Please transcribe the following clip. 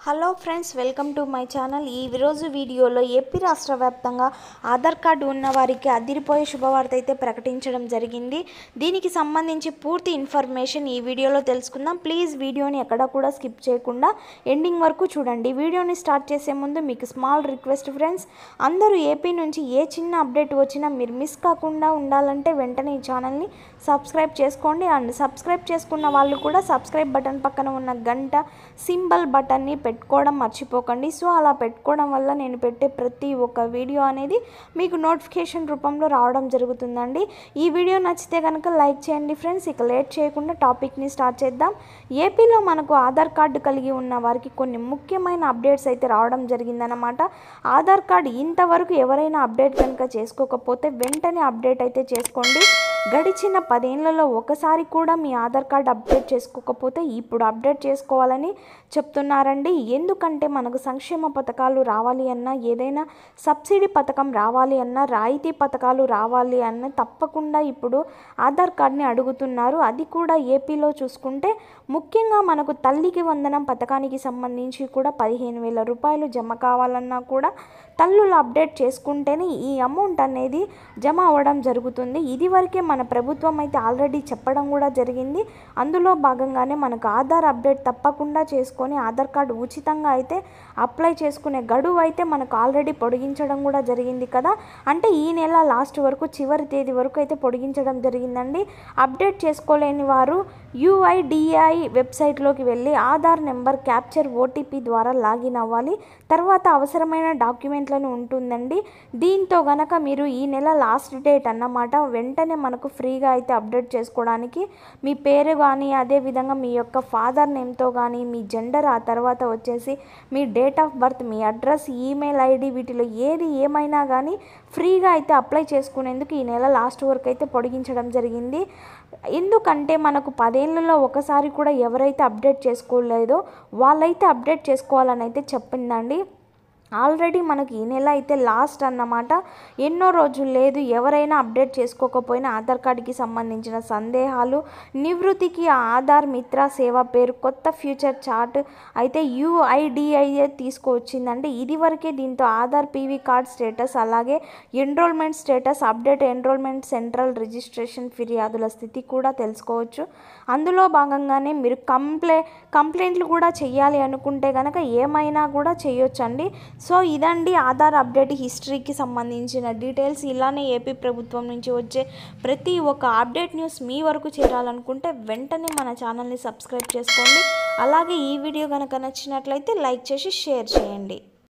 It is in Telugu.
Hello friends, welcome to my channel. ఈ రోజు వీడియోలో ఏపీ రాష్ట్ర వ్యాప్తంగా ఆధార్ కార్డు ఉన్న వారికి అదిరిపోయే శుభవార్త అయితే ప్రకటించడం జరిగింది. దీనికి సంబంధించి పూర్తి ఇన్ఫర్మేషన్ ఈ వీడియోలో తెలుసుకుందాం. ప్లీజ్ వీడియోని ఎక్కడ కూడా స్కిప్ చేయకుండా ఎండింగ్ వరకు చూడండి. వీడియోని స్టార్ట్ చేసే ముందు మీకు స్మాల్ రిక్వెస్ట్ ఫ్రెండ్స్, అందరూ ఏపీ నుంచి ఏ చిన్న అప్డేట్ వచ్చినా మీరు మిస్ కాకుండా ఉండాలంటే వెంటనే ఈ ఛానల్ని సబ్స్క్రైబ్ చేసుకోండి. అండ్ సబ్స్క్రైబ్ చేసుకున్న వాళ్ళు కూడా సబ్స్క్రైబ్ బటన్ పక్కన ఉన్న గంట సింబల్ బటన్ని పెట్టుకోవడం మర్చిపోకండి. సో అలా పెట్టుకోవడం వల్ల నేను పెట్టే ప్రతి ఒక్క వీడియో అనేది మీకు నోటిఫికేషన్ రూపంలో రావడం జరుగుతుందండి. ఈ వీడియో నచ్చితే కనుక లైక్ చేయండి ఫ్రెండ్స్. ఇక లేట్ చేయకుండా టాపిక్ని స్టార్ట్ చేద్దాం. ఏపీలో మనకు ఆధార్ కార్డు కలిగి ఉన్న వారికి కొన్ని ముఖ్యమైన అప్డేట్స్ అయితే రావడం జరిగిందనమాట. ఆధార్ కార్డు ఇంతవరకు ఎవరైనా అప్డేట్ కనుక చేసుకోకపోతే వెంటనే అప్డేట్ అయితే చేసుకోండి. గడిచిన 10 ఏళ్లలో ఒకసారి కూడా మీ ఆధార్ కార్డు అప్డేట్ చేసుకోకపోతే ఇప్పుడు అప్డేట్ చేసుకోవాలని చెప్తున్నారండి. ఎందుకంటే మనకు సంక్షేమ పథకాలు రావాలి అన్నా, ఏదైనా సబ్సిడీ పథకం రావాలి అన్నా, రాయితీ పథకాలు రావాలి అన్నా తప్పకుండా ఇప్పుడు ఆధార్ కార్డ్ని అడుగుతున్నారు. అది కూడా ఏపీలో చూసుకుంటే ముఖ్యంగా మనకు తల్లికి వందనం పథకానికి సంబంధించి కూడా 15,000 రూపాయలు జమ కావాలన్నా కూడా తల్లులు అప్డేట్ చేసుకుంటేనే ఈ అమౌంట్ అనేది జమ అవ్వడం జరుగుతుంది. ఇదివరకే మన ప్రభుత్వం అయితే ఆల్రెడీ చెప్పడం కూడా జరిగింది. అందులో భాగంగానే మనకు ఆధార్ అప్డేట్ తప్పకుండా చేసుకొని ఆధార్ కార్డు ఉచితంగా అయితే అప్లై చేసుకునే గడువు అయితే మనకు ఆల్రెడీ పొడిగించడం కూడా జరిగింది కదా. అంటే ఈ నెల లాస్ట్ వరకు, చివరి తేదీ వరకు అయితే పొడిగించడం జరిగిందండి. అప్డేట్ చేసుకోలేని వారు UIDAI వెబ్సైట్లోకి వెళ్ళి ఆధార్ నెంబర్ క్యాప్చర్ OTP ద్వారా లాగిన్ అవ్వాలి. తర్వాత అవసరమైన డాక్యుమెంట్లను ఉంటుందండి. దీంతో గనక మీరు ఈ నెల లాస్ట్ డేట్ అన్నమాట. వెంటనే మనకు ఫ్రీగా అయితే అప్డేట్ చేసుకోవడానికి మీ పేరు కానీ, అదేవిధంగా మీ యొక్క ఫాదర్ నేమ్తో కానీ, మీ జెండర్, ఆ తర్వాత వచ్చేసి మీ డేట్ ఆఫ్ బర్త్, మీ అడ్రస్, ఈమెయిల్ ID వీటిలో ఏది ఏమైనా కానీ ఫ్రీగా అయితే అప్లై చేసుకునేందుకు ఈ నెల లాస్ట్ వరకు అయితే పొడిగించడం జరిగింది. ఎందుకంటే మనకు 10 ఏళ్లలో ఒకసారి కూడా ఎవరైతే అప్డేట్ చేసుకోలేదో వాళ్ళైతే అప్డేట్ చేసుకోవాలని అయితే చెప్పిందండి. ఆల్రెడీ మనకి ఈ నెల అయితే లాస్ట్ అన్నమాట. ఎన్నో రోజులు లేదు. ఎవరైనా అప్డేట్ చేసుకోకపోయినా ఆధార్ కార్డుకి సంబంధించిన సందేహాలు నివృత్తికి ఆధార్ మిత్ర సేవ పేరు కొత్త ఫ్యూచర్ చార్ట్ అయితే UIDAI తీసుకువచ్చిందండి. ఇదివరకే దీంతో ఆధార్ PV కార్డ్ స్టేటస్, అలాగే enrolment status, update enrolment, central registration ఫిర్యాదుల స్థితి కూడా తెలుసుకోవచ్చు. అందులో భాగంగానే మీరు కంప్లైంట్లు కూడా చేయాలి అనుకుంటే కనుక ఏమైనా కూడా చేయొచ్చండి. సో ఇదండి ఆధార్ అప్డేట్ హిస్టరీకి సంబంధించిన డీటెయిల్స్. ఇలానే ఏపీ ప్రభుత్వం నుంచి వచ్చే ప్రతి ఒక్క అప్డేట్ న్యూస్ మీ వరకు చేరాలనుకుంటే వెంటనే మన ఛానల్ని సబ్స్క్రైబ్ చేసుకోండి. అలాగే ఈ వీడియో కనుక నచ్చినట్లయితే లైక్ చేసి షేర్ చేయండి.